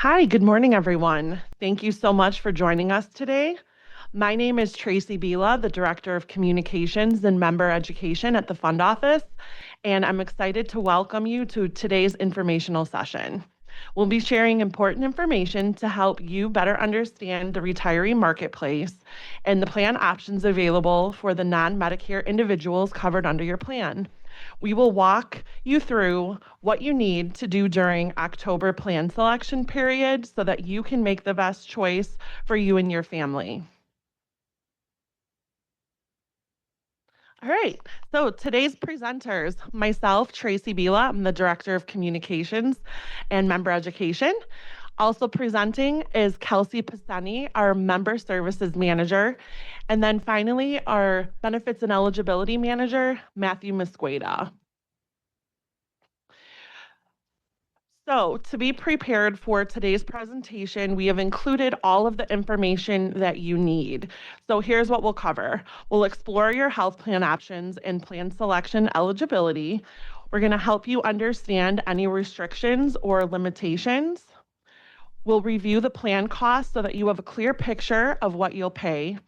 Hi, good morning, everyone. Thank you so much for joining us today. My name is Tracy Bila, the Director of Communications and Member Education at the Fund Office, and I'm excited to welcome you to today's informational session. We'll be sharing important information to help you better understand the retiree marketplace and the plan options available for the non-Medicare individuals covered under your plan. We will walk you through what you need to do during October plan selection period so that you can make the best choice for you and your family. All right, so today's presenters, myself, Tracy Bila, I'm the Director of Communications and Member Education. Also presenting is Kelsey Pisani, our Member Services Manager. And then finally, our Benefits and Eligibility Manager, Matthew Musqueda. So to be prepared for today's presentation, we have included all of the information that you need. So here's what we'll cover. We'll explore your health plan options and plan selection eligibility. We're going to help you understand any restrictions or limitations. We'll review the plan costs so that you have a clear picture of what you'll pay.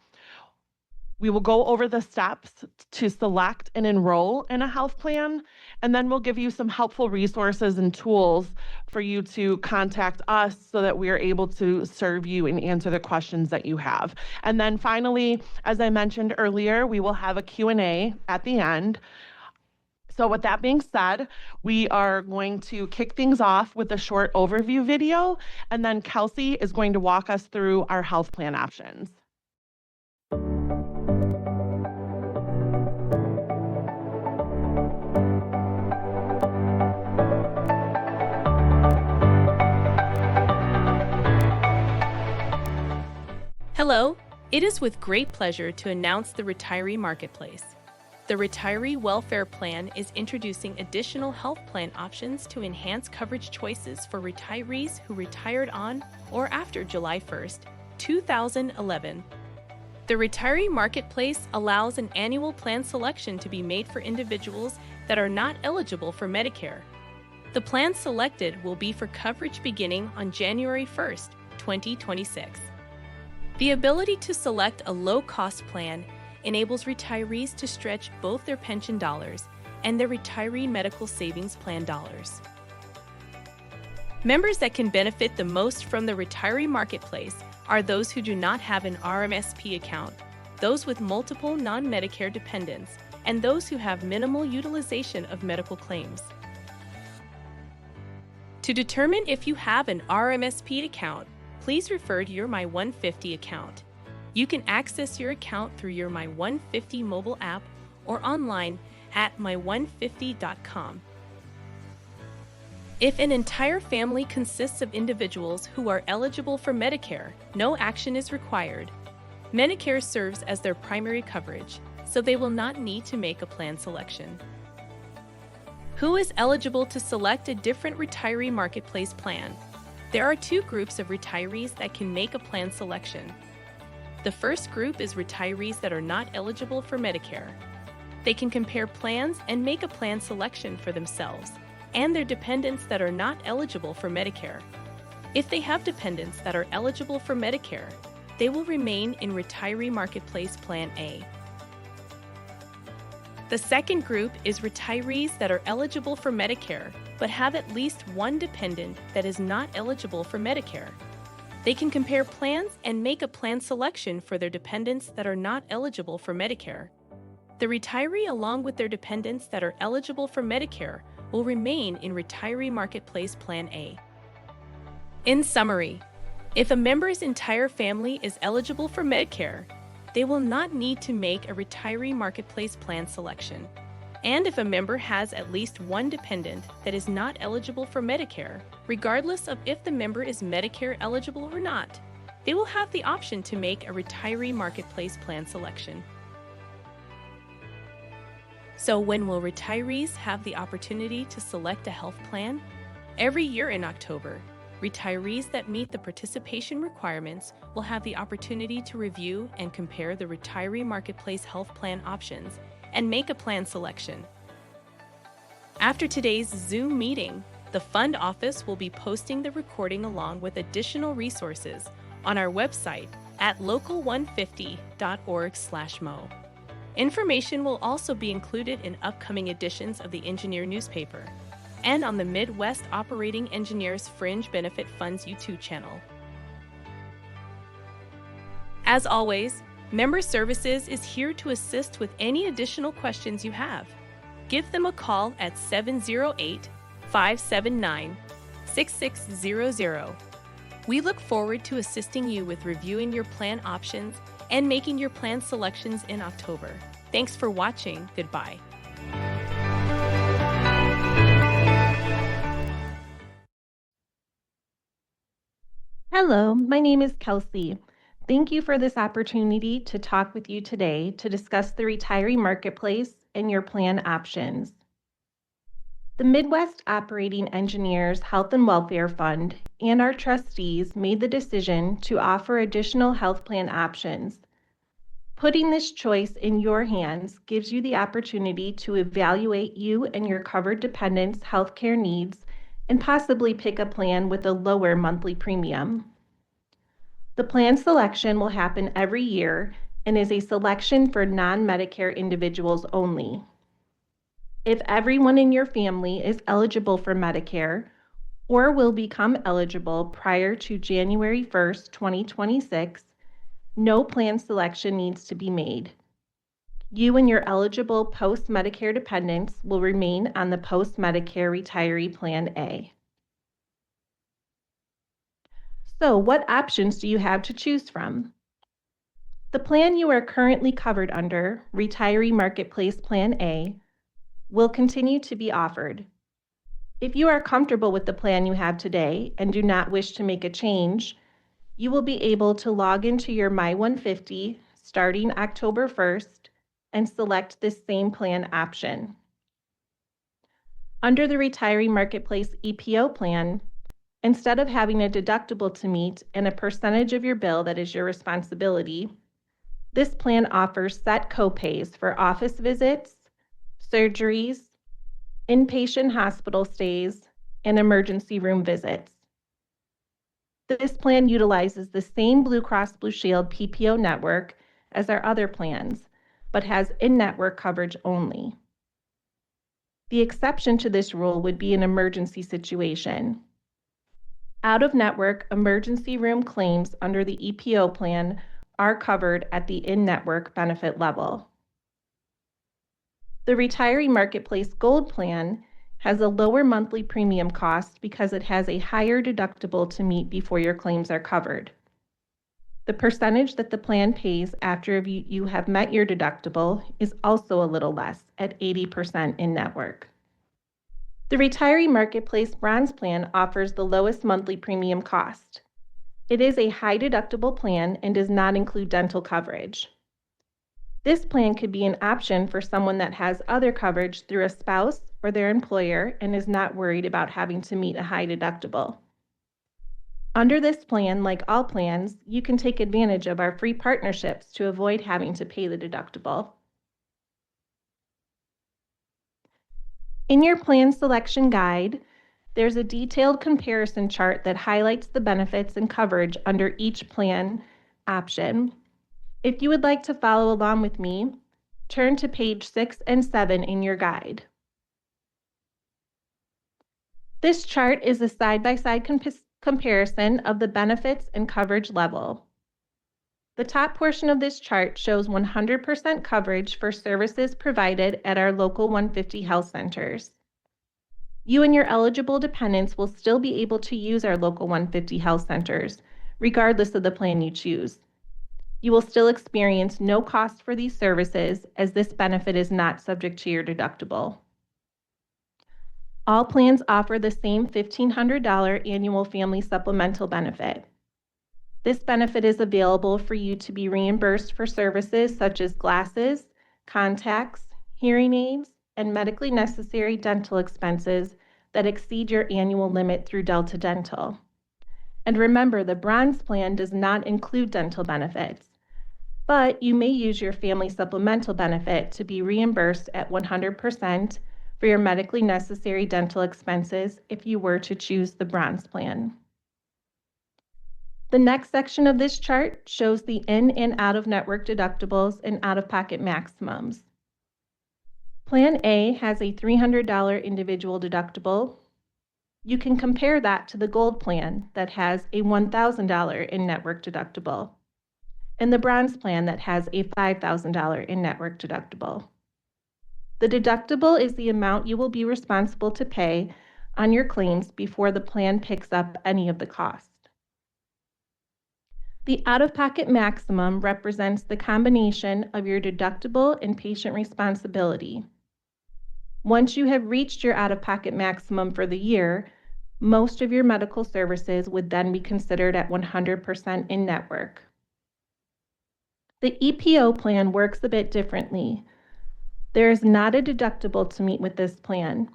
We will go over the steps to select and enroll in a health plan, and then we'll give you some helpful resources and tools for you to contact us so that we are able to serve you and answer the questions that you have. And then finally, as I mentioned earlier, we will have a Q&A at the end. So with that being said, we are going to kick things off with a short overview video, and then Kelsey is going to walk us through our health plan options. Hello, it is with great pleasure to announce the Retiree Marketplace. The Retiree Welfare Plan is introducing additional health plan options to enhance coverage choices for retirees who retired on or after July 1st, 2011. The Retiree Marketplace allows an annual plan selection to be made for individuals that are not eligible for Medicare. The plan selected will be for coverage beginning on January 1st, 2026. The ability to select a low-cost plan enables retirees to stretch both their pension dollars and their retiree medical savings plan dollars. Members that can benefit the most from the Retiree Marketplace are those who do not have an RMSP account, those with multiple non-Medicare dependents, and those who have minimal utilization of medical claims. To determine if you have an RMSP account, please refer to your My150 account. You can access your account through your My150 mobile app or online at my150.com. If an entire family consists of individuals who are eligible for Medicare, no action is required. Medicare serves as their primary coverage, so they will not need to make a plan selection. Who is eligible to select a different Retiree Marketplace plan? There are two groups of retirees that can make a plan selection. The first group is retirees that are not eligible for Medicare. They can compare plans and make a plan selection for themselves and their dependents that are not eligible for Medicare. If they have dependents that are eligible for Medicare, they will remain in Retiree Marketplace Plan A. The second group is retirees that are eligible for Medicare but have at least one dependent that is not eligible for Medicare. They can compare plans and make a plan selection for their dependents that are not eligible for Medicare. The retiree along with their dependents that are eligible for Medicare will remain in Retiree Marketplace Plan A. In summary, if a member's entire family is eligible for Medicare, they will not need to make a Retiree Marketplace plan selection. And if a member has at least one dependent that is not eligible for Medicare, regardless of if the member is Medicare eligible or not, they will have the option to make a Retiree Marketplace plan selection. So when will retirees have the opportunity to select a health plan? Every year in October, retirees that meet the participation requirements will have the opportunity to review and compare the Retiree Marketplace health plan options and make a plan selection. After today's Zoom meeting, The fund office will be posting the recording along with additional resources on our website at local150.org/mo. Information will also be included in upcoming editions of the Engineer newspaper and on the Midwest Operating Engineers Fringe Benefit Fund's YouTube channel. As always, Member Services is here to assist with any additional questions you have. Give them a call at 708-579-6600. We look forward to assisting you with reviewing your plan options and making your plan selections in October. Thanks for watching. Goodbye. Hello, my name is Kelsey. Thank you for this opportunity to talk with you today to discuss the retiree marketplace and your plan options. The Midwest Operating Engineers Health and Welfare Fund and our trustees made the decision to offer additional health plan options. Putting this choice in your hands gives you the opportunity to evaluate you and your covered dependents' healthcare needs and possibly pick a plan with a lower monthly premium. The plan selection will happen every year and is a selection for non-Medicare individuals only. If everyone in your family is eligible for Medicare or will become eligible prior to January 1st, 2026, no plan selection needs to be made. You and your eligible post-Medicare dependents will remain on the post-Medicare retiree plan A. So, what options do you have to choose from? The plan you are currently covered under, Retiree Marketplace Plan A, will continue to be offered. If you are comfortable with the plan you have today and do not wish to make a change, you will be able to log into your My150 starting October 1st and select this same plan option. Under the Retiree Marketplace EPO plan, instead of having a deductible to meet and a percentage of your bill that is your responsibility, this plan offers set copays for office visits, surgeries, inpatient hospital stays, and emergency room visits. This plan utilizes the same Blue Cross Blue Shield PPO network as our other plans, but has in-network coverage only. The exception to this rule would be an emergency situation. Out-of-network emergency room claims under the EPO plan are covered at the in-network benefit level. The Retiree Marketplace Gold plan has a lower monthly premium cost because it has a higher deductible to meet before your claims are covered. The percentage that the plan pays after you have met your deductible is also a little less at 80% in-network. The Retiree Marketplace Bronze plan offers the lowest monthly premium cost. It is a high deductible plan and does not include dental coverage. This plan could be an option for someone that has other coverage through a spouse or their employer and is not worried about having to meet a high deductible. Under this plan, like all plans, you can take advantage of our free partnerships to avoid having to pay the deductible. In your plan selection guide, there's a detailed comparison chart that highlights the benefits and coverage under each plan option. If you would like to follow along with me, turn to page 6 and 7 in your guide. This chart is a side-by-side comparison of the benefits and coverage level. The top portion of this chart shows 100% coverage for services provided at our local 150 health centers. You and your eligible dependents will still be able to use our local 150 health centers, regardless of the plan you choose. You will still experience no cost for these services, as this benefit is not subject to your deductible. All plans offer the same $1,500 annual family supplemental benefit. This benefit is available for you to be reimbursed for services such as glasses, contacts, hearing aids, and medically necessary dental expenses that exceed your annual limit through Delta Dental. And remember, the Bronze plan does not include dental benefits, but you may use your family supplemental benefit to be reimbursed at 100% for your medically necessary dental expenses if you were to choose the Bronze plan. The next section of this chart shows the in and out of network deductibles and out-of-pocket maximums. Plan A has a $300 individual deductible. You can compare that to the Gold plan that has a $1,000 in-network deductible, and the Bronze plan that has a $5,000 in-network deductible. The deductible is the amount you will be responsible to pay on your claims before the plan picks up any of the cost. The out-of-pocket maximum represents the combination of your deductible and patient responsibility. Once you have reached your out-of-pocket maximum for the year, most of your medical services would then be considered at 100% in-network. The EPO plan works a bit differently. There is not a deductible to meet with this plan.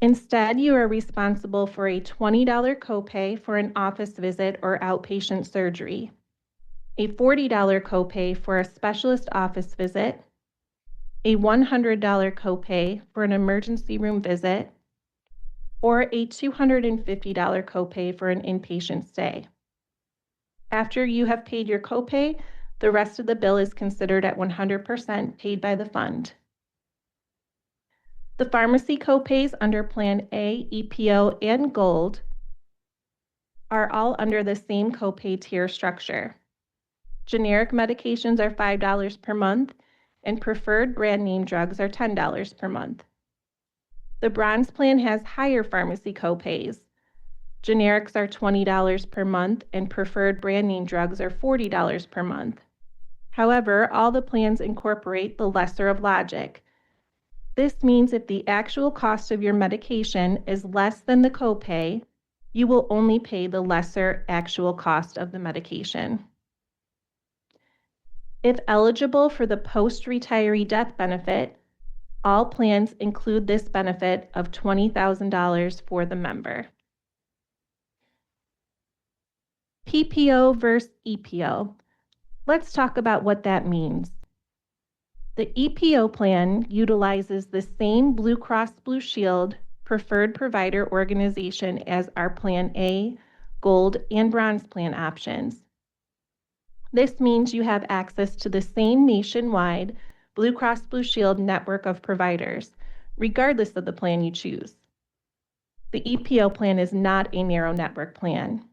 Instead, you are responsible for a $20 copay for an office visit or outpatient surgery, a $40 copay for a specialist office visit, a $100 copay for an emergency room visit, or a $250 copay for an inpatient stay. After you have paid your copay, the rest of the bill is considered at 100% paid by the fund. The pharmacy copays under Plan A, EPO, and Gold are all under the same copay tier structure. Generic medications are $5 per month, and preferred brand name drugs are $10 per month. The Bronze plan has higher pharmacy copays. Generics are $20 per month, and preferred brand name drugs are $40 per month. However, all the plans incorporate the lesser of logic. This means if the actual cost of your medication is less than the copay, you will only pay the lesser actual cost of the medication. If eligible for the post-retiree death benefit, all plans include this benefit of $20,000 for the member. PPO versus EPO. Let's talk about what that means. The EPO plan utilizes the same Blue Cross Blue Shield preferred provider organization as our Plan A, Gold, and Bronze plan options. This means you have access to the same nationwide Blue Cross Blue Shield network of providers, regardless of the plan you choose. The EPO plan is not a narrow network plan.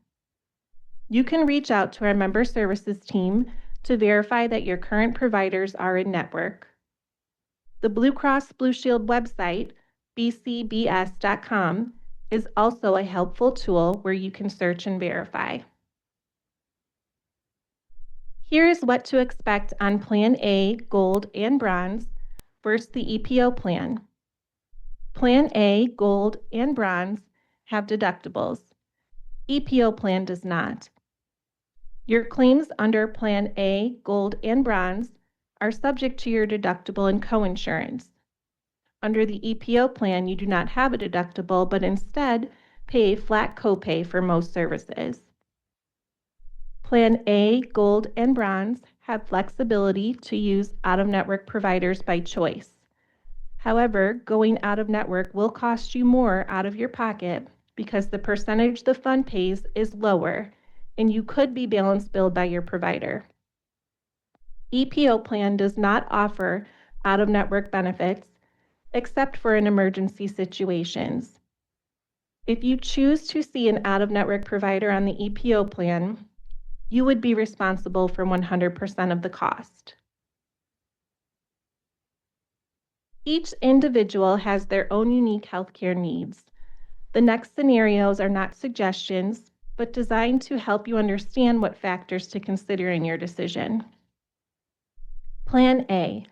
You can reach out to our member services team to verify that your current providers are in network. The Blue Cross Blue Shield website, bcbs.com, is also a helpful tool where you can search and verify. Here is what to expect on Plan A, Gold, and Bronze versus the EPO plan. Plan A, Gold, and Bronze have deductibles. EPO plan does not. Your claims under Plan A, Gold, and Bronze are subject to your deductible and coinsurance. Under the EPO plan, you do not have a deductible, but instead pay a flat copay for most services. Plan A, Gold, and Bronze have flexibility to use out-of-network providers by choice. However, going out-of-network will cost you more out of your pocket because the percentage the fund pays is lower, and you could be balance billed by your provider. EPO plan does not offer out-of-network benefits except for in emergency situations. If you choose to see an out-of-network provider on the EPO plan, you would be responsible for 100% of the cost. Each individual has their own unique healthcare needs. The next scenarios are not suggestions, but designed to help you understand what factors to consider in your decision. Plan A.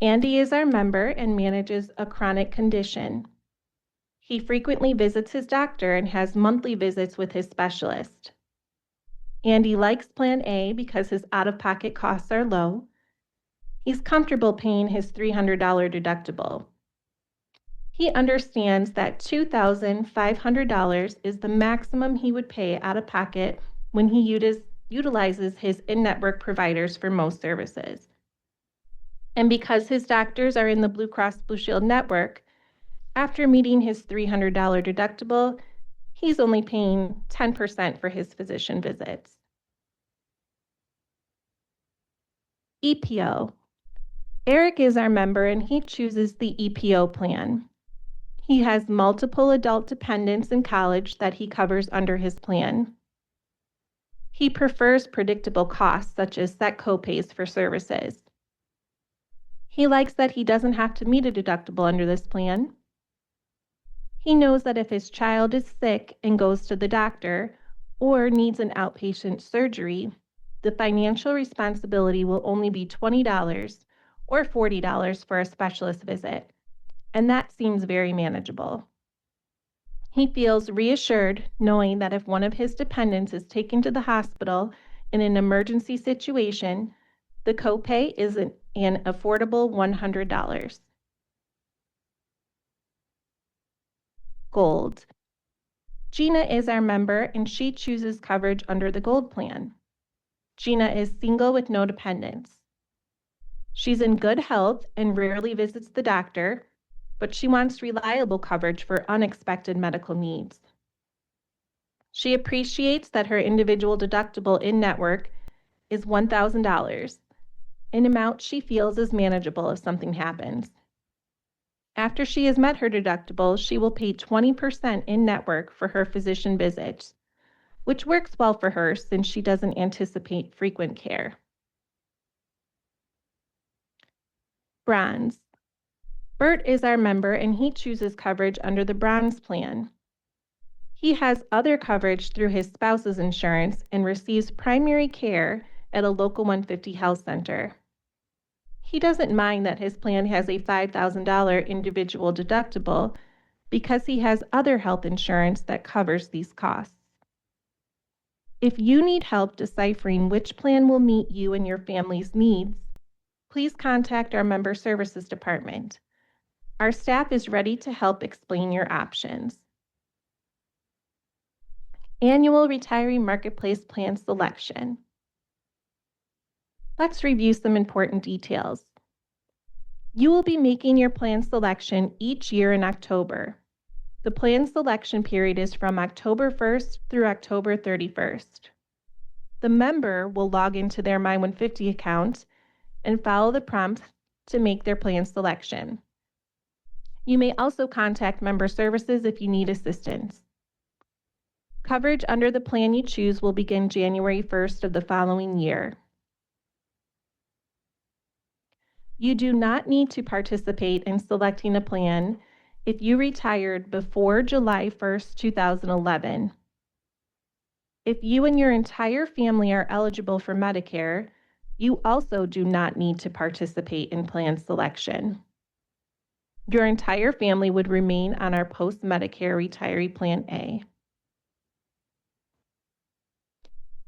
Andy is our member and manages a chronic condition. He frequently visits his doctor and has monthly visits with his specialist. Andy likes Plan A because his out-of-pocket costs are low. He's comfortable paying his $300 deductible. He understands that $2,500 is the maximum he would pay out of pocket when he utilizes his in-network providers for most services. And because his doctors are in the Blue Cross Blue Shield network, After meeting his $300 deductible, he's only paying 10% for his physician visits. EPO. Eric is our member and he chooses the EPO plan. He has multiple adult dependents in college that he covers under his plan. He prefers predictable costs such as set copays for services. He likes that he doesn't have to meet a deductible under this plan. He knows that if his child is sick and goes to the doctor or needs an outpatient surgery, the financial responsibility will only be $20 or $40 for a specialist visit, and that seems very manageable. He feels reassured knowing that if one of his dependents is taken to the hospital in an emergency situation, the copay is an affordable $100. Gold. Gina is our member and she chooses coverage under the Gold plan. Gina is single with no dependents. She's in good health and rarely visits the doctor, but she wants reliable coverage for unexpected medical needs. She appreciates that her individual deductible in-network is $1,000, an amount she feels is manageable if something happens. After she has met her deductible, she will pay 20% in-network for her physician visits, which works well for her since she doesn't anticipate frequent care. Bronze. Bert is our member and he chooses coverage under the Bronze plan. He has other coverage through his spouse's insurance and receives primary care at a local 150 health center. He doesn't mind that his plan has a $5,000 individual deductible because he has other health insurance that covers these costs. If you need help deciphering which plan will meet you and your family's needs, please contact our Member Services Department. Our staff is ready to help explain your options. Annual Retiree Marketplace Plan Selection. Let's review some important details. You will be making your plan selection each year in October. The plan selection period is from October 1st through October 31st. The member will log into their My150 account and follow the prompts to make their plan selection. You may also contact Member Services if you need assistance. Coverage under the plan you choose will begin January 1st of the following year. You do not need to participate in selecting a plan if you retired before July 1st, 2011. If you and your entire family are eligible for Medicare, you also do not need to participate in plan selection. Your entire family would remain on our post-Medicare retiree Plan A.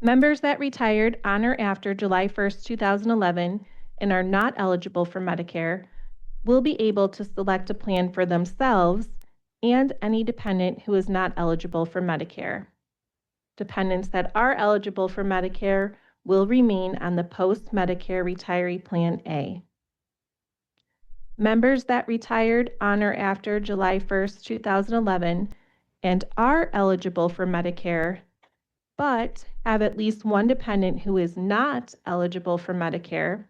Members that retired on or after July 1st, 2011 and are not eligible for Medicare will be able to select a plan for themselves and any dependent who is not eligible for Medicare. Dependents that are eligible for Medicare will remain on the post-Medicare retiree Plan A. Members that retired on or after July 1st, 2011 and are eligible for Medicare but have at least one dependent who is not eligible for Medicare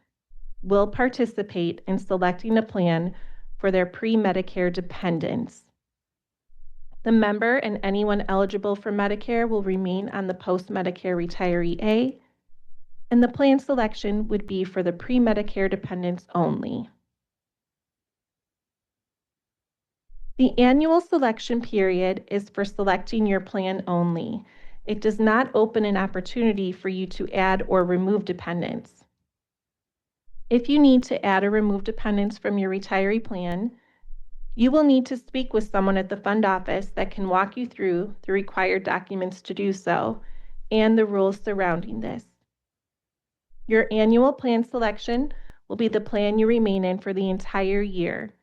will participate in selecting a plan for their pre-Medicare dependents. The member and anyone eligible for Medicare will remain on the post-Medicare retiree A, and the plan selection would be for the pre-Medicare dependents only. The annual selection period is for selecting your plan only. It does not open an opportunity for you to add or remove dependents. If you need to add or remove dependents from your retiree plan, you will need to speak with someone at the fund office that can walk you through the required documents to do so and the rules surrounding this. Your annual plan selection will be the plan you remain in for the entire year.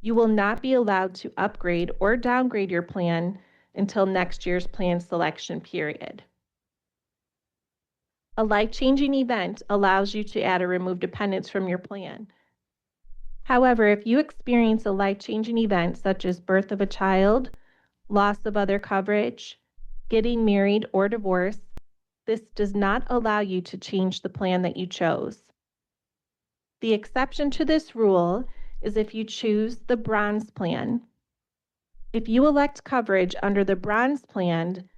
You will not be allowed to upgrade or downgrade your plan until next year's plan selection period. A life-changing event allows you to add or remove dependents from your plan. However, if you experience a life-changing event such as birth of a child, loss of other coverage, getting married, or divorce, this does not allow you to change the plan that you chose. The exception to this rule is if you choose the bronze plan. If you elect coverage under the bronze plan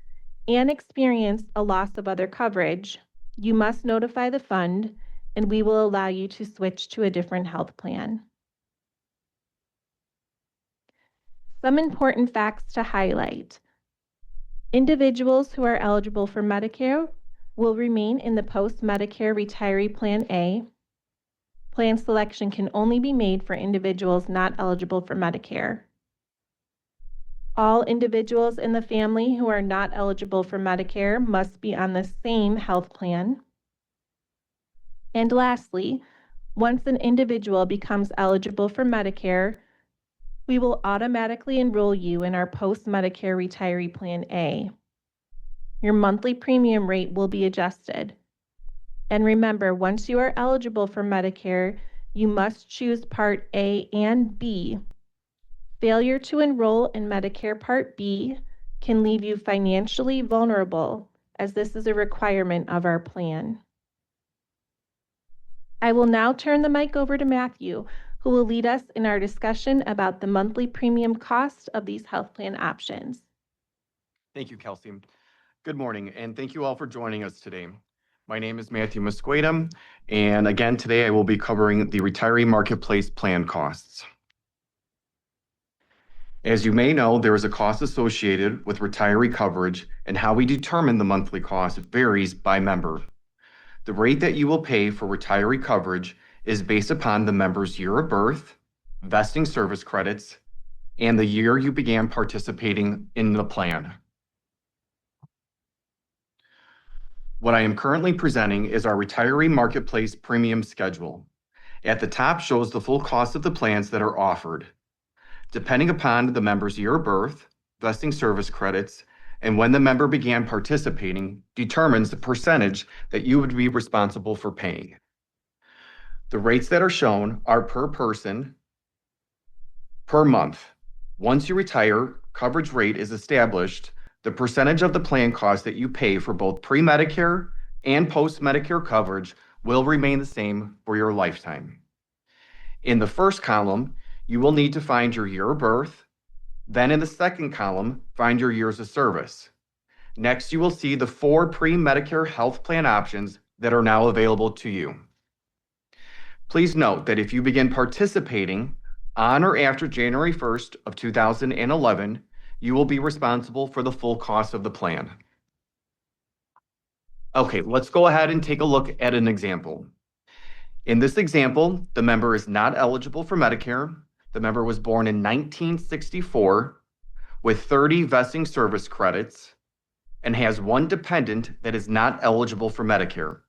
and experience a loss of other coverage, you must notify the fund and we will allow you to switch to a different health plan. Some important facts to highlight. Individuals who are eligible for Medicare will remain in the post-Medicare retiree Plan A. Plan selection can only be made for individuals not eligible for Medicare. All individuals in the family who are not eligible for Medicare must be on the same health plan. And lastly, once an individual becomes eligible for Medicare, we will automatically enroll you in our post-Medicare retiree Plan A. Your monthly premium rate will be adjusted. And remember, once you are eligible for Medicare, you must choose Part A and B. Failure to enroll in Medicare Part B can leave you financially vulnerable, as this is a requirement of our plan. I will now turn the mic over to Matthew, who will lead us in our discussion about the monthly premium cost of these health plan options. Thank you, Kelsey. Good morning, and thank you all for joining us today. My name is Matthew Musqueda, and again, today I will be covering the retiree marketplace plan costs. As you may know, there is a cost associated with retiree coverage, and how we determine the monthly cost varies by member. The rate that you will pay for retiree coverage is based upon the member's year of birth, vesting service credits, and the year you began participating in the plan. What I am currently presenting is our retiree marketplace premium schedule. At the top shows the full cost of the plans that are offered. Depending upon the member's year of birth, vesting service credits, and when the member began participating, determines the percentage that you would be responsible for paying. The rates that are shown are per person, per month. Once you retire, coverage rate is established. The percentage of the plan cost that you pay for both pre-Medicare and post-Medicare coverage will remain the same for your lifetime. In the first column, you will need to find your year of birth. Then in the second column, find your years of service. Next, you will see the 4 pre-Medicare health plan options that are now available to you. Please note that if you begin participating on or after January 1st of 2011, you will be responsible for the full cost of the plan. Okay, let's go ahead and take a look at an example. In this example, the member is not eligible for Medicare. The member was born in 1964 with 30 vesting service credits and has one dependent that is not eligible for Medicare.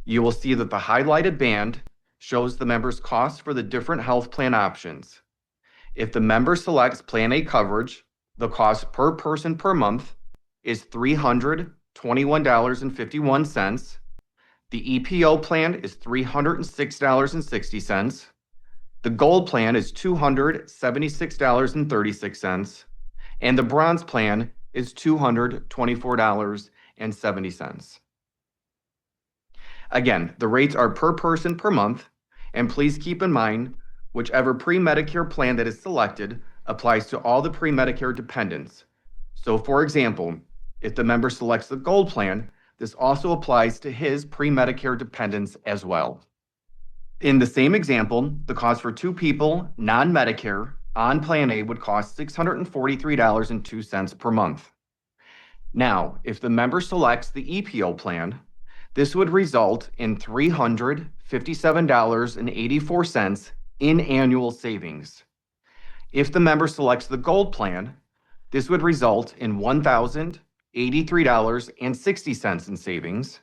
You will see that the highlighted band shows the member's cost for the different health plan options. If the member selects Plan A coverage, the cost per person per month is $321.51. The EPO plan is $306.60. The Gold plan is $276.36. And the Bronze plan is $224.70. Again, the rates are per person per month, and please keep in mind, whichever pre-Medicare plan that is selected applies to all the pre-Medicare dependents. So for example, if the member selects the Gold plan, this also applies to his pre-Medicare dependents as well. In the same example, the cost for 2 people, non-Medicare, on Plan A would cost $643.02 per month. Now, if the member selects the EPO plan, this would result in $357.84 in annual savings. If the member selects the Gold plan, this would result in $1,083.60 in savings.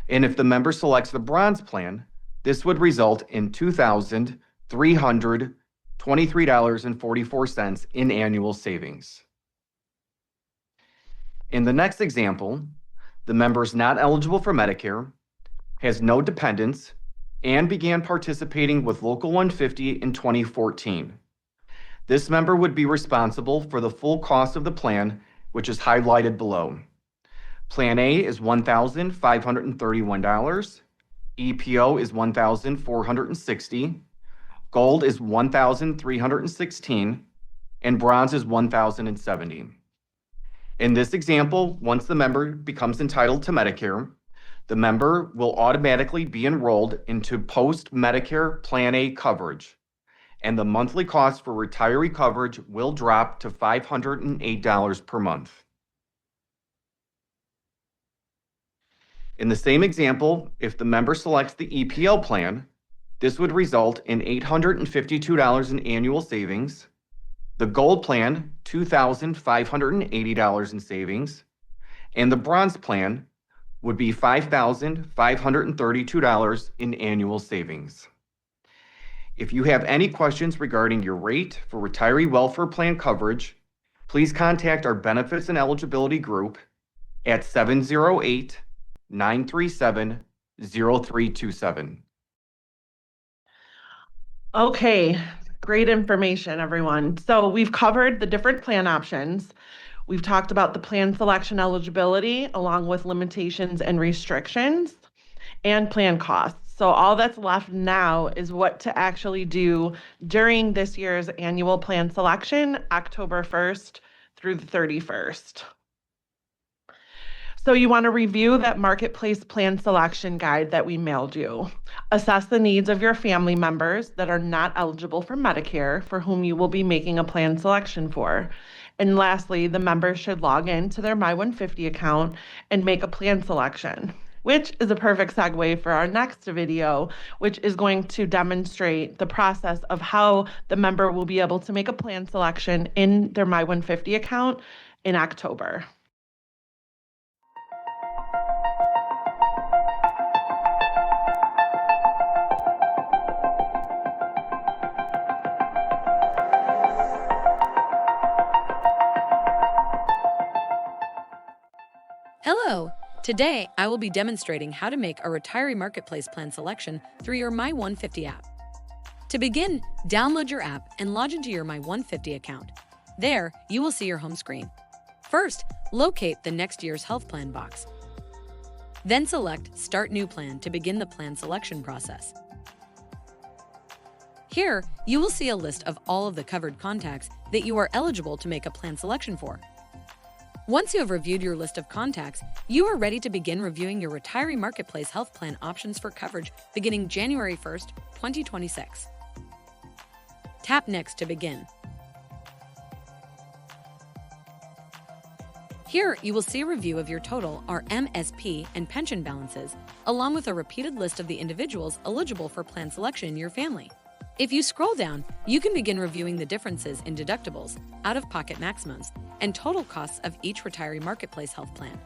And if the member selects the Bronze plan, this would result in $2,323.44 in annual savings. In the next example, the member is not eligible for Medicare, has no dependents, and began participating with Local 150 in 2014. This member would be responsible for the full cost of the plan, which is highlighted below. Plan A is $1,531, EPO is $1,460, Gold is $1,316, and Bronze is $1,070. In this example, once the member becomes entitled to Medicare, the member will automatically be enrolled into post-Medicare Plan A coverage, and the monthly cost for retiree coverage will drop to $508 per month. In the same example, if the member selects the EPL plan, this would result in $852 in annual savings, the Gold plan, $2,580 in savings, and the Bronze plan would be $5,532 in annual savings. If you have any questions regarding your rate for retiree welfare plan coverage, please contact our benefits and eligibility group at 708-937-0327. Okay, great information, everyone. So we've covered the different plan options. We've talked about the plan selection eligibility along with limitations and restrictions and plan costs. So all that's left now is what to actually do during this year's annual plan selection, October 1st through the 31st. So you want to review that marketplace plan selection guide that we mailed you. Assess the needs of your family members that are not eligible for Medicare for whom you will be making a plan selection for. And lastly, the members should log in to their My150 account and make a plan selection, which is a perfect segue for our next video, which is going to demonstrate the process of how the member will be able to make a plan selection in their My150 account in October. Hello! Today, I will be demonstrating how to make a retiree marketplace plan selection through your My150 app. To begin, download your app and log into your My150 account. There, you will see your home screen. First, locate the next year's health plan box. Then select Start New Plan to begin the plan selection process. Here, you will see a list of all of the covered contacts that you are eligible to make a plan selection for. Once you have reviewed your list of contacts, you are ready to begin reviewing your retiree marketplace health plan options for coverage beginning January 1st, 2026. Tap Next to begin. Here, you will see a review of your total, or MSP, and pension balances, along with a repeated list of the individuals eligible for plan selection in your family. If you scroll down, you can begin reviewing the differences in deductibles, out-of-pocket maximums, and total costs of each retiree marketplace health plan.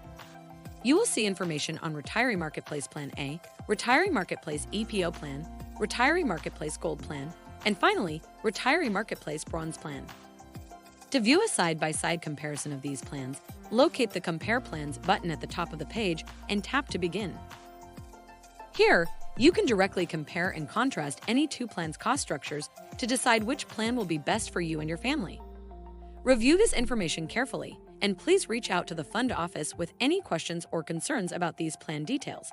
You will see information on Retiree Marketplace Plan A, Retiree Marketplace EPO Plan, Retiree Marketplace Gold Plan, and finally, Retiree Marketplace Bronze Plan. To view a side-by-side comparison of these plans, locate the Compare Plans button at the top of the page and tap to begin. Here, you can directly compare and contrast any two plans' cost structures to decide which plan will be best for you and your family. Review this information carefully, and please reach out to the fund office with any questions or concerns about these plan details.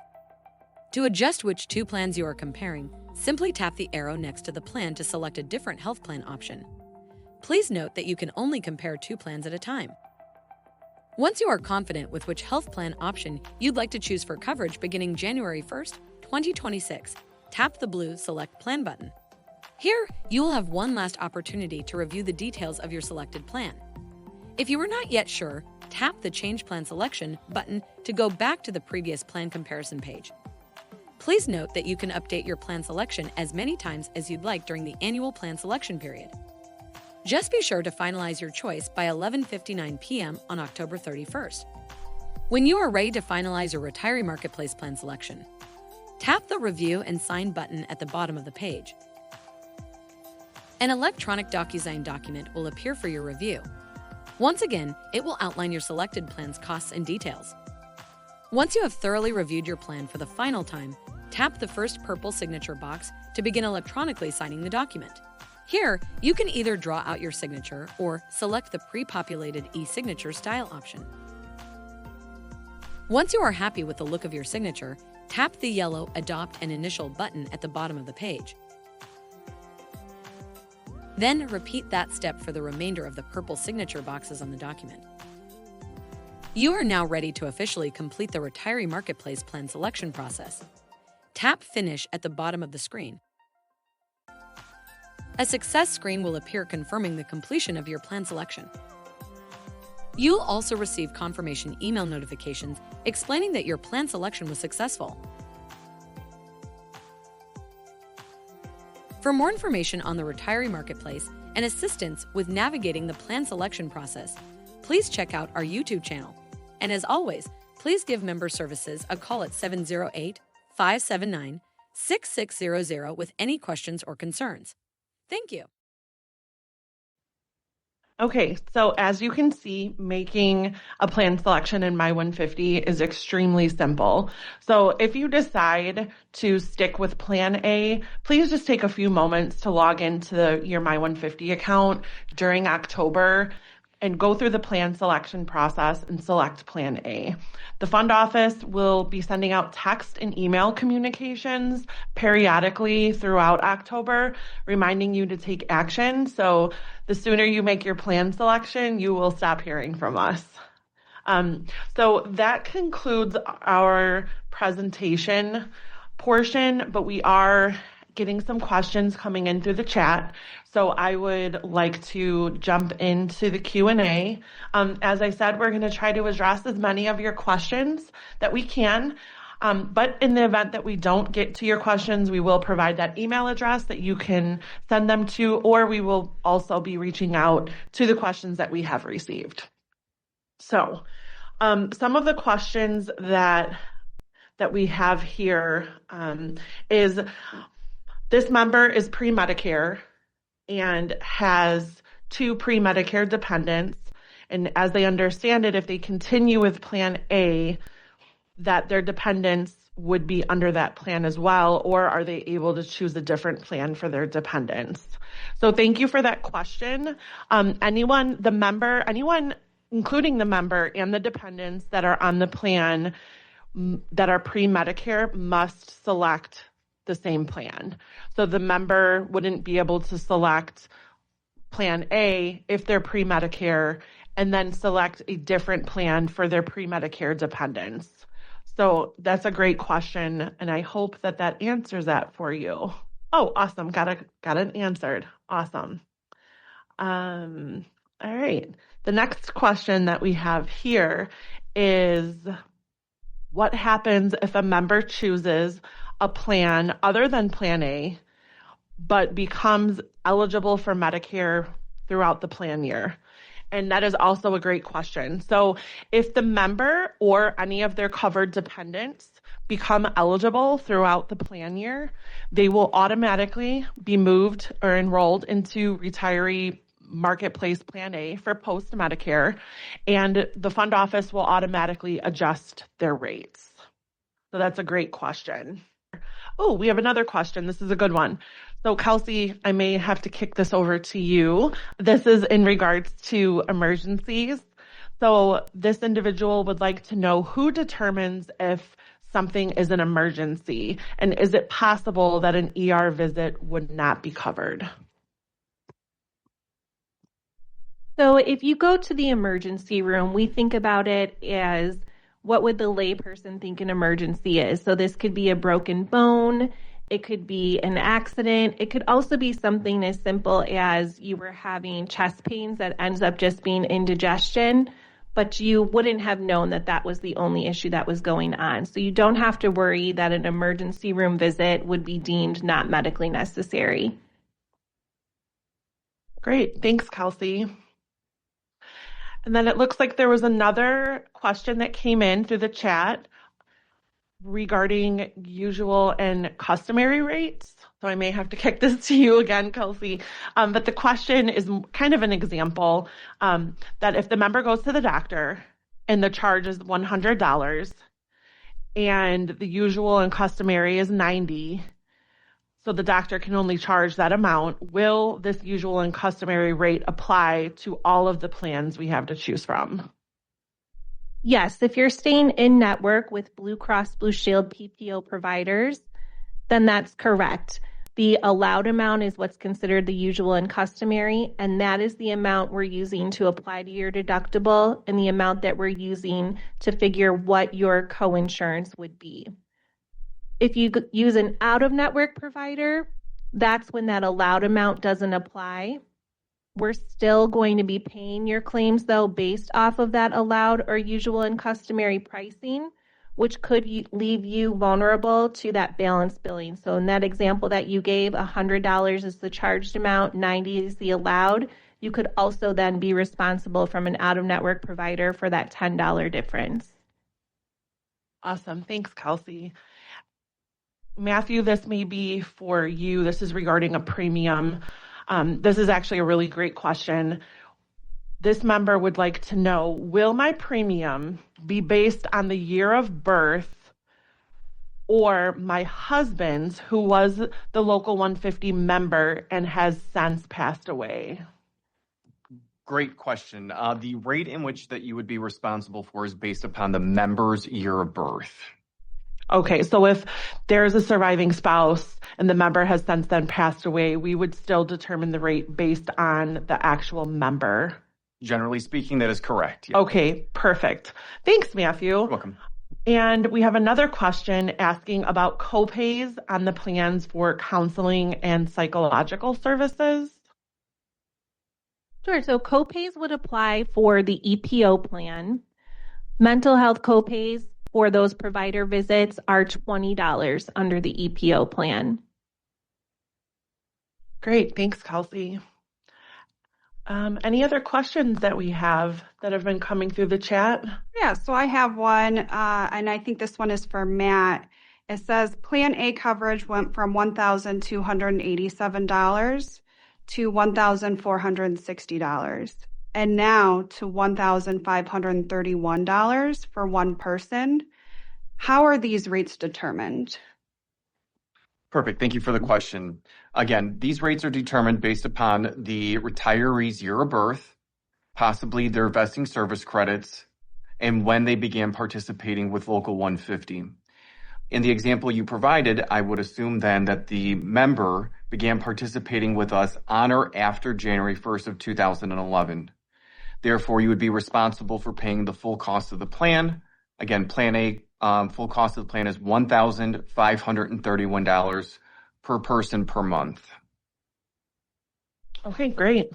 To adjust which two plans you are comparing, simply tap the arrow next to the plan to select a different health plan option. Please note that you can only compare two plans at a time. Once you are confident with which health plan option you'd like to choose for coverage beginning January 1st, 2026, tap the blue Select Plan button. Here, you will have one last opportunity to review the details of your selected plan. If you are not yet sure, tap the Change Plan Selection button to go back to the previous plan comparison page. Please note that you can update your plan selection as many times as you'd like during the annual plan selection period. Just be sure to finalize your choice by 11:59 p.m. on October 31st. When you are ready to finalize your retiree marketplace plan selection, tap the Review and Sign button at the bottom of the page. An electronic DocuSign document will appear for your review. Once again, it will outline your selected plan's costs and details. Once you have thoroughly reviewed your plan for the final time, tap the first purple signature box to begin electronically signing the document. Here, you can either draw out your signature or select the pre-populated e-signature style option. Once you are happy with the look of your signature, tap the yellow Adopt and Initial button at the bottom of the page. Then repeat that step for the remainder of the purple signature boxes on the document. You are now ready to officially complete the retiree marketplace plan selection process. Tap Finish at the bottom of the screen. A success screen will appear confirming the completion of your plan selection. You'll also receive confirmation email notifications explaining that your plan selection was successful. For more information on the retiree marketplace and assistance with navigating the plan selection process, please check out our YouTube channel. And as always, please give Member Services a call at 708-579-6600 with any questions or concerns. Thank you. Okay, so as you can see, making a plan selection in My 150 is extremely simple. So if you decide to stick with Plan A, please just take a few moments to log into your My 150 account during October and go through the plan selection process and select Plan A. The fund office will be sending out text and email communications periodically throughout October, reminding you to take action. So the sooner you make your plan selection, you will stop hearing from us. So that concludes our presentation portion, but we are getting some questions coming in through the chat. So I would like to jump into the Q&A. As I said, we're going to try to address as many of your questions that we can. But in the event that we don't get to your questions, we will provide that email address that you can send them to, or we will also be reaching out to the questions that we have received. So some of the questions that we have here is, this member is pre-Medicare and has 2 pre-Medicare dependents. And as they understand it, if they continue with Plan A, that their dependents would be under that plan as well, or are they able to choose a different plan for their dependents? So thank you for that question. Anyone, including the member and the dependents that are on the plan that are pre-Medicare, must select the same plan. So the member wouldn't be able to select Plan A if they're pre-Medicare and then select a different plan for their pre-Medicare dependents. So that's a great question, and I hope that that answers that for you. Oh, awesome. Got it answered. Awesome. All right. The next question that we have here is, what happens if a member chooses a plan other than Plan A, but becomes eligible for Medicare throughout the plan year? And that is also a great question. So if the member or any of their covered dependents become eligible throughout the plan year, they will automatically be moved or enrolled into retiree marketplace Plan A for post-Medicare, and the fund office will automatically adjust their rates. So that's a great question. Oh, we have another question. This is a good one. So Kelsey, I may have to kick this over to you. This is in regards to emergencies. So this individual would like to know, who determines if something is an emergency, and is it possible that an ER visit would not be covered? So if you go to the emergency room, we think about it as, what would the layperson think an emergency is? So this could be a broken bone, it could be an accident, it could also be something as simple as you were having chest pains that ends up just being indigestion, but you wouldn't have known that that was the only issue that was going on. So you don't have to worry that an emergency room visit would be deemed not medically necessary. Great, thanks, Kelsey. And then it looks like there was another question that came in through the chat regarding usual and customary rates. So I may have to kick this to you again, Kelsey. But the question is kind of an example that if the member goes to the doctor and the charge is $100, and the usual and customary is 90. So the doctor can only charge that amount. Will this usual and customary rate apply to all of the plans we have to choose from? Yes, if you're staying in network with Blue Cross Blue Shield PPO providers, then that's correct. The allowed amount is what's considered the usual and customary, and that is the amount we're using to apply to your deductible and the amount that we're using to figure what your coinsurance would be. If you use an out-of-network provider, that's when that allowed amount doesn't apply. We're still going to be paying your claims, though, based off of that allowed or usual and customary pricing, which could leave you vulnerable to that balance billing. So in that example that you gave, $100 is the charged amount, 90 is the allowed. You could also then be responsible from an out-of-network provider for that $10 difference. Awesome. Thanks, Kelsey. Matthew, this may be for you. This is regarding a premium. This is actually a really great question. This member would like to know, will my premium be based on the year of birth or my husband's, who was the Local 150 member and has since passed away? Great question. The rate in which that you would be responsible for is based upon the member's year of birth. Okay, so if there's a surviving spouse and the member has since then passed away, we would still determine the rate based on the actual member. Generally speaking, that is correct. Yeah. Okay, perfect. Thanks, Matthew. You're welcome. And we have another question asking about copays on the plans for counseling and psychological services. Sure. So copays would apply for the EPO plan. Mental health copays for those provider visits are $20 under the EPO plan. Great. Thanks, Kelsey. Any other questions that we have that have been coming through the chat? Yeah, so I have one, and I think this one is for Matt. It says Plan A coverage went from $1,287 to $1,460, and now to $1,531 for one person. How are these rates determined? Perfect. Thank you for the question. Again, these rates are determined based upon the retiree's year of birth, possibly their vesting service credits, and when they began participating with Local 150. In the example you provided, I would assume then that the member began participating with us on or after January 1st of 2011. Therefore, you would be responsible for paying the full cost of the plan. Again, Plan A, full cost of the plan is $1,531 per person per month. Okay, great.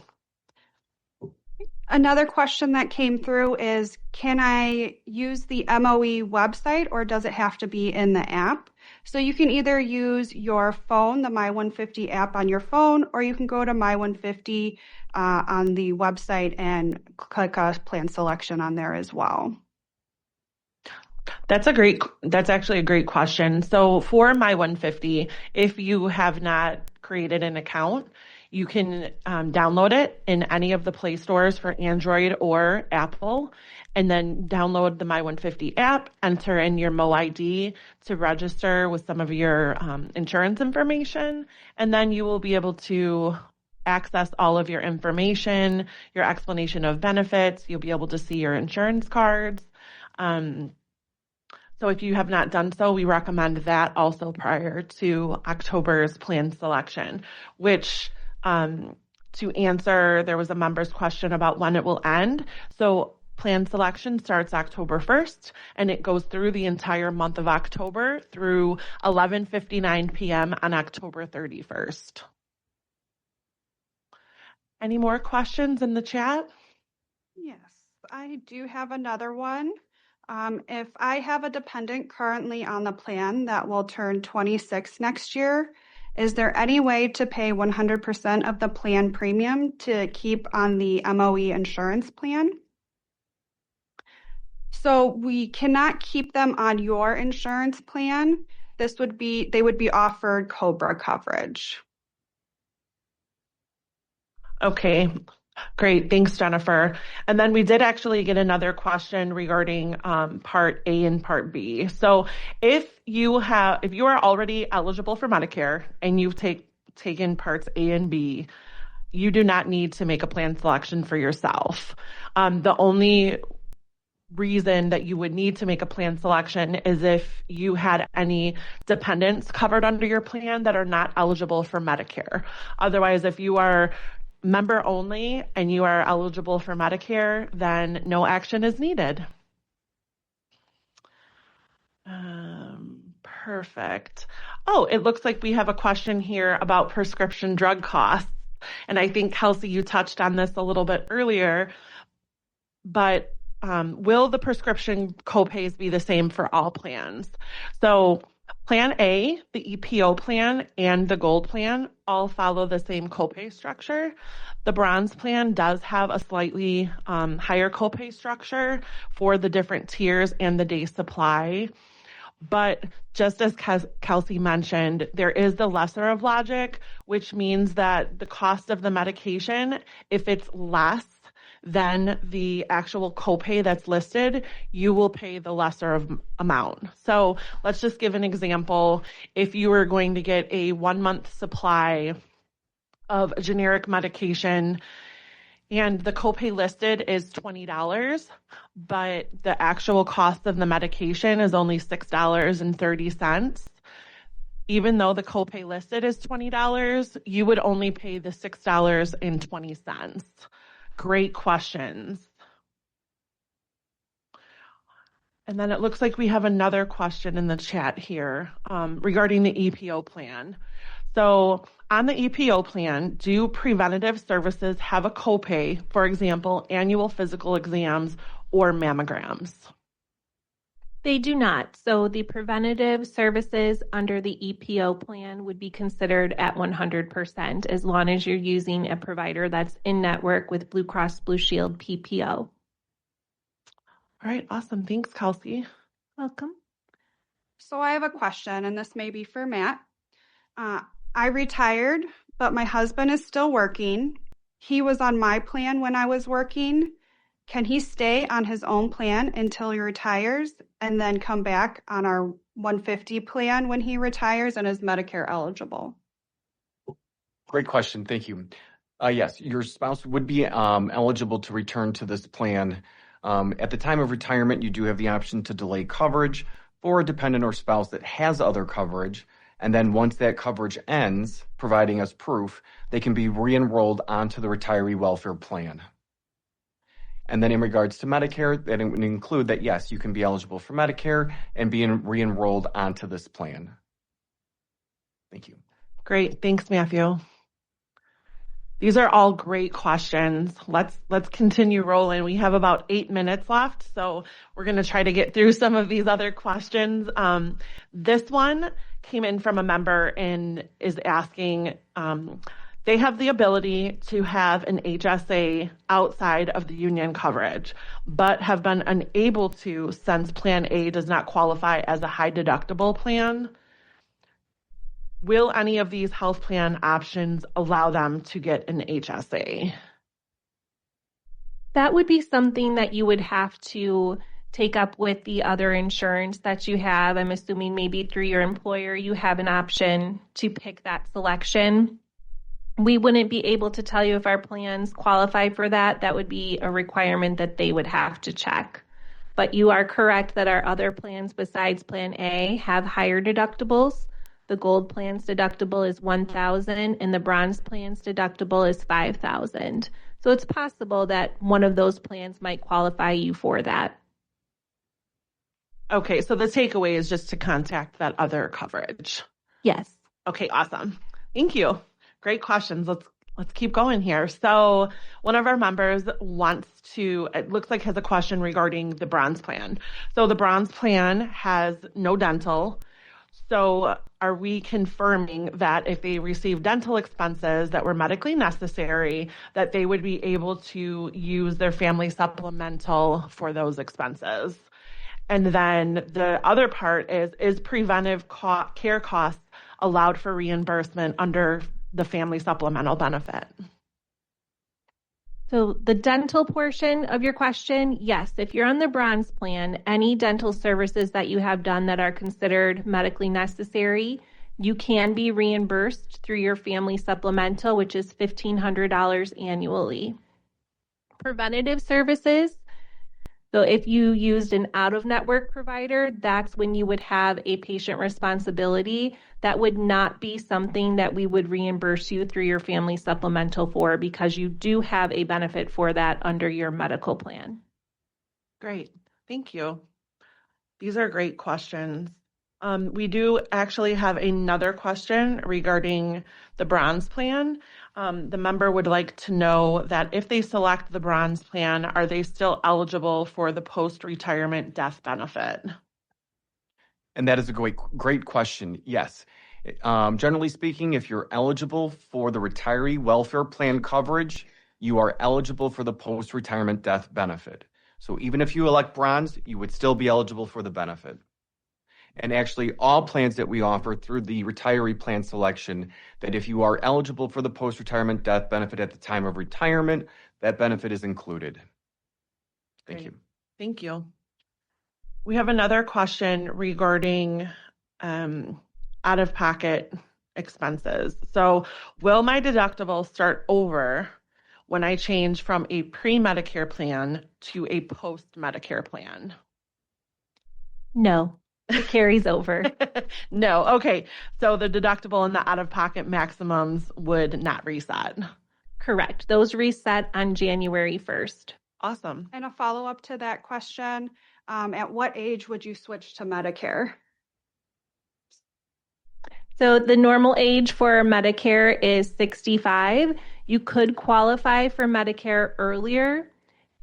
Another question that came through is, can I use the MOE website or does it have to be in the app? So you can either use your phone, the My150 app on your phone, or you can go to My150 on the website and click a plan selection on there as well. That's actually a great question. So for My150, if you have not created an account, you can download it in any of the Play stores for Android or Apple, and then download the My150 app, enter in your MoID to register with some of your insurance information, and then you will be able to access all of your information, your explanation of benefits. You'll be able to see your insurance cards. So if you have not done so, we recommend that also prior to October's plan selection, which to answer, there was a member's question about when it will end. So plan selection starts October 1st, and it goes through the entire month of October through 11:59 p.m. on October 31st. Any more questions in the chat? Yes, I do have another one. If I have a dependent currently on the plan that will turn 26 next year, is there any way to pay 100% of the plan premium to keep on the MOE insurance plan? So we cannot keep them on your insurance plan. They would be offered COBRA coverage. Okay. Great. Thanks, Jennifer. And then we did actually get another question regarding Part A and Part B. So if you are already eligible for Medicare and you've taken Parts A and B, you do not need to make a plan selection for yourself. The only reason that you would need to make a plan selection is if you had any dependents covered under your plan that are not eligible for Medicare. Otherwise, if you are member only and you are eligible for Medicare, then no action is needed. Perfect. Oh, it looks like we have a question here about prescription drug costs. And I think, Kelsey, you touched on this a little bit earlier, but will the prescription copays be the same for all plans? So Plan A, the EPO plan, and the Gold plan all follow the same copay structure. The Bronze plan does have a slightly higher copay structure for the different tiers and the day supply. But just as Kelsey mentioned, there is the lesser of logic, which means that the cost of the medication, if it's less than the actual copay that's listed, you will pay the lesser of amount. So let's just give an example. If you were going to get a 1 month supply of generic medication and the copay listed is $20, but the actual cost of the medication is only $6.30. Even though the copay listed is $20, you would only pay the $6.20. Great questions. And then it looks like we have another question in the chat here regarding the EPO plan. So on the EPO plan, do preventative services have a copay, for example, annual physical exams or mammograms? They do not. So the preventative services under the EPO plan would be considered at 100% as long as you're using a provider that's in network with Blue Cross Blue Shield PPO. All right, awesome. Thanks, Kelsey. Welcome. So I have a question, and this may be for Matt. I retired, but my husband is still working. He was on my plan when I was working. Can he stay on his own plan until he retires and then come back on our 150 plan when he retires and is Medicare eligible? Great question. Thank you. Yes, your spouse would be eligible to return to this plan. At the time of retirement, you do have the option to delay coverage for a dependent or spouse that has other coverage. And then once that coverage ends, providing us proof, they can be re-enrolled onto the retiree welfare plan. And then in regards to Medicare, that would include that, yes, you can be eligible for Medicare and be re-enrolled onto this plan. Thank you. Great. Thanks, Matthew. These are all great questions. Let's continue rolling. We have about 8 minutes left, so we're going to try to get through some of these other questions. This one came in from a member and is asking, they have the ability to have an HSA outside of the union coverage, but have been unable to since Plan A does not qualify as a high deductible plan. Will any of these health plan options allow them to get an HSA? That would be something that you would have to take up with the other insurance that you have. I'm assuming maybe through your employer, you have an option to pick that selection. We wouldn't be able to tell you if our plans qualify for that. That would be a requirement that they would have to check. But you are correct that our other plans besides Plan A have higher deductibles. The Gold plan's deductible is $1,000 and the Bronze plan's deductible is $5,000. So it's possible that one of those plans might qualify you for that. Okay, so the takeaway is just to contact that other coverage. Yes. Okay, awesome. Thank you. Great questions. Let's keep going here. So one of our members it looks like has a question regarding the Bronze plan. So the Bronze plan has no dental. So are we confirming that if they receive dental expenses that were medically necessary, that they would be able to use their family supplemental for those expenses? And then the other part is preventive care costs allowed for reimbursement under the family supplemental benefit? So the dental portion of your question, yes, if you're on the bronze plan, any dental services that you have done that are considered medically necessary, you can be reimbursed through your family supplemental, which is $1,500 annually. Preventative services, so if you used an out-of-network provider, that's when you would have a patient responsibility. That would not be something that we would reimburse you through your family supplemental for, because you do have a benefit for that under your medical plan. Great. Thank you. These are great questions. We do actually have another question regarding the bronze plan. The member would like to know that if they select the bronze plan, are they still eligible for the post-retirement death benefit? And that is a great question. Yes. Generally speaking, if you're eligible for the retiree welfare plan coverage, you are eligible for the post-retirement death benefit. So even if you elect bronze, you would still be eligible for the benefit. And actually, all plans that we offer through the retiree plan selection, that if you are eligible for the post-retirement death benefit at the time of retirement, that benefit is included. Thank Great. you. Thank you. We have another question regarding out-of-pocket expenses. So, will my deductible start over when I change from a pre-Medicare plan to a post-Medicare plan? No, it carries over. No. Okay. So the deductible and the out-of-pocket maximums would not reset. Correct. Those reset on January 1st. Awesome. And a follow-up to that question, at what age would you switch to Medicare? So the normal age for Medicare is 65. You could qualify for Medicare earlier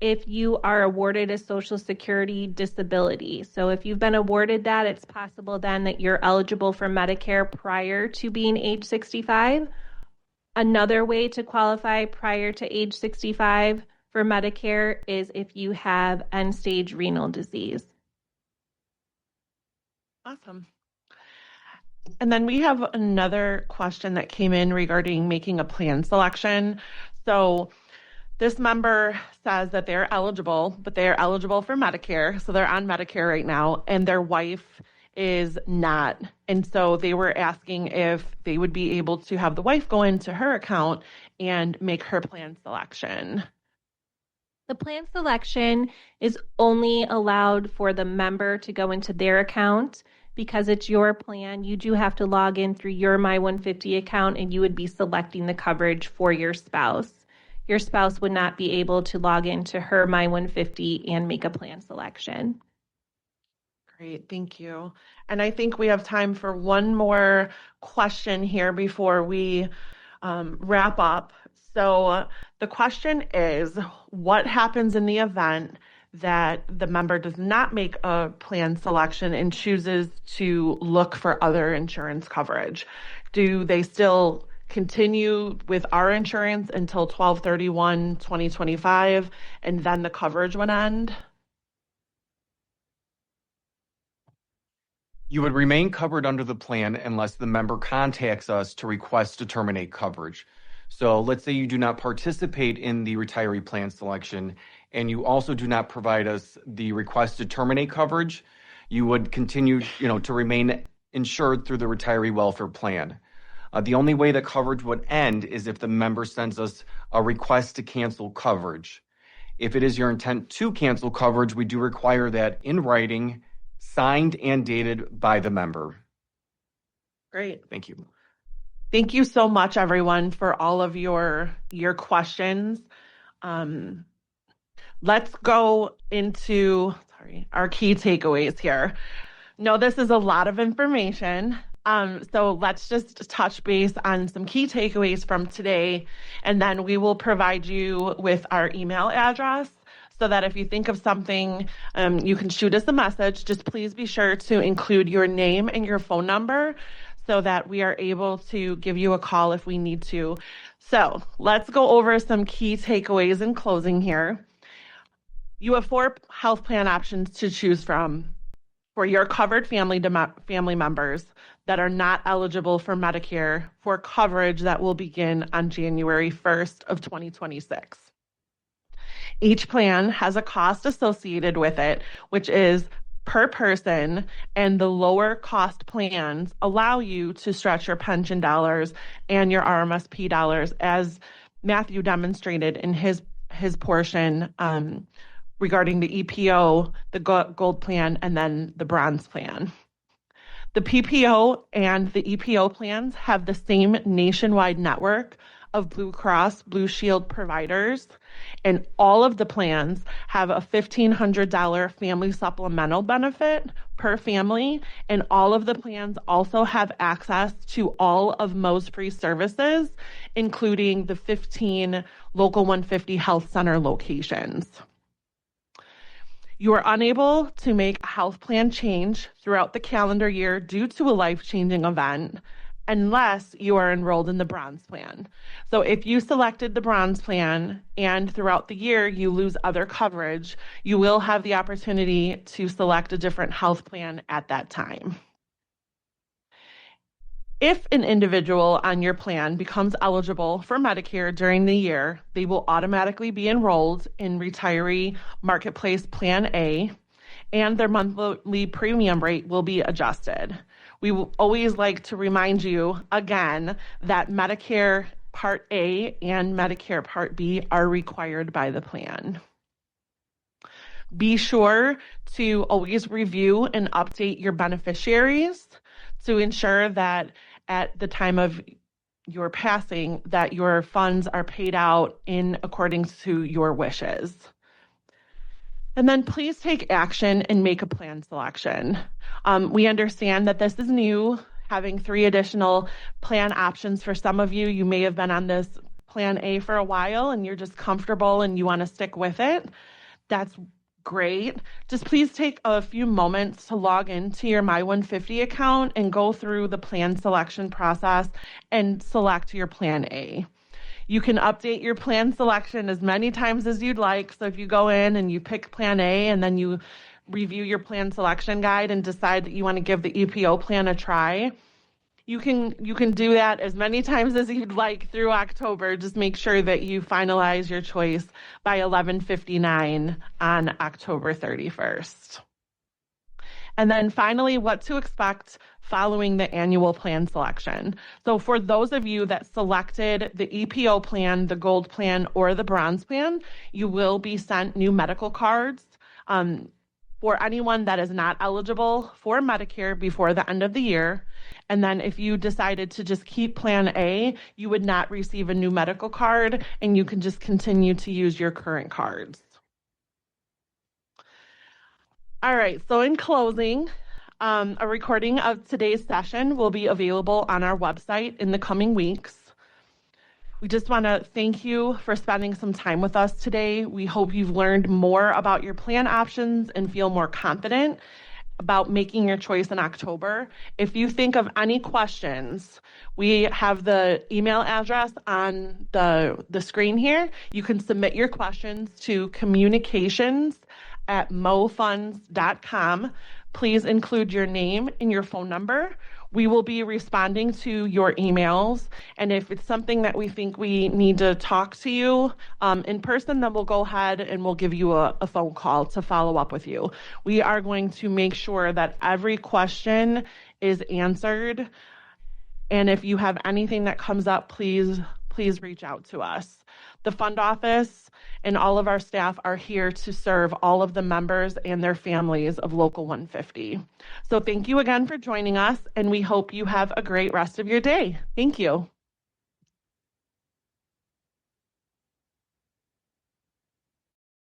if you are awarded a Social Security disability. So if you've been awarded that, it's possible then that you're eligible for Medicare prior to being age 65. Another way to qualify prior to age 65 for Medicare is if you have end-stage renal disease. Awesome. And then we have another question that came in regarding making a plan selection. So this member says that they're eligible, but they're eligible for Medicare. So they're on Medicare right now, and their wife is not. And so they were asking if they would be able to have the wife go into her account and make her plan selection. The plan selection is only allowed for the member to go into their account. Because it's your plan, you do have to log in through your My150 account, and you would be selecting the coverage for your spouse. Your spouse would not be able to log into her My150 and make a plan selection. Great, thank you. And I think we have time for one more question here before we wrap up. So the question is, what happens in the event that the member does not make a plan selection and chooses to look for other insurance coverage? Do they still continue with our insurance until 12/31/2025, and then the coverage would end? You would remain covered under the plan unless the member contacts us to request to terminate coverage. So let's say you do not participate in the retiree plan selection and you also do not provide us the request to terminate coverage, you would continue, to remain insured through the retiree welfare plan. The only way that coverage would end is if the member sends us a request to cancel coverage. If it is your intent to cancel coverage, we do require that in writing, signed and dated by the member. Great. Thank you. Thank you so much, everyone, for all of your questions. Let's go into our key takeaways here. No, this is a lot of information. So let's just touch base on some key takeaways from today, and then we will provide you with our email address so that if you think of something, you can shoot us a message. Just please be sure to include your name and your phone number so that we are able to give you a call if we need to. So let's go over some key takeaways in closing here. You have 4 health plan options to choose from for your covered family members that are not eligible for Medicare for coverage that will begin on January 1st of 2026. Each plan has a cost associated with it, which is per person, and the lower cost plans allow you to stretch your pension dollars and your RMSP dollars, as Matthew demonstrated in his portion regarding the EPO, the gold plan, and then the bronze plan. The PPO and the EPO plans have the same nationwide network of Blue Cross Blue Shield providers, and all of the plans have a $1,500 family supplemental benefit per family, and all of the plans also have access to all of Mo's free services, including the 15 Local 150 Health Center locations. You are unable to make a health plan change throughout the calendar year due to a life-changing event unless you are enrolled in the bronze plan. So if you selected the bronze plan and throughout the year you lose other coverage, you will have the opportunity to select a different health plan at that time. If an individual on your plan becomes eligible for Medicare during the year, they will automatically be enrolled in Retiree Marketplace Plan A, and their monthly premium rate will be adjusted. We will always like to remind you again that Medicare Part A and Medicare Part B are required by the plan. Be sure to always review and update your beneficiaries to ensure that at the time of your passing that your funds are paid out in accordance to your wishes. And then please take action and make a plan selection. We understand that this is new, having 3 additional plan options for some of you. You may have been on this plan A for a while and you're just comfortable and you want to stick with it. That's great. Just please take a few moments to log into your My150 account and go through the plan selection process and select your plan A. You can update your plan selection as many times as you'd like. So if you go in and you pick plan A and then you review your plan selection guide and decide that you want to give the EPO plan a try, you can do that as many times as you'd like through October. Just make sure that you finalize your choice by 11:59 on October 31st. And then finally, what to expect following the annual plan selection. So for those of you that selected the EPO plan, the gold plan, or the bronze plan, you will be sent new medical cards. For anyone that is not eligible for Medicare before the end of the year. And then if you decided to just keep plan A, you would not receive a new medical card and you can just continue to use your current cards. All right, so in closing, a recording of today's session will be available on our website in the coming weeks. We just want to thank you for spending some time with us today. We hope you've learned more about your plan options and feel more confident about making your choice in October. If you think of any questions, we have the email address on the screen here. You can submit your questions to communications@mofunds.com. Please include your name and your phone number. We will be responding to your emails, and if it's something that we think we need to talk to you in person, then we'll go ahead and we'll give you a phone call to follow up with you. We are going to make sure that every question is answered, and if you have anything that comes up, please reach out to us. The fund office and all of our staff are here to serve all of the members and their families of Local 150. So thank you again for joining us, and we hope you have a great rest of your day. Thank you.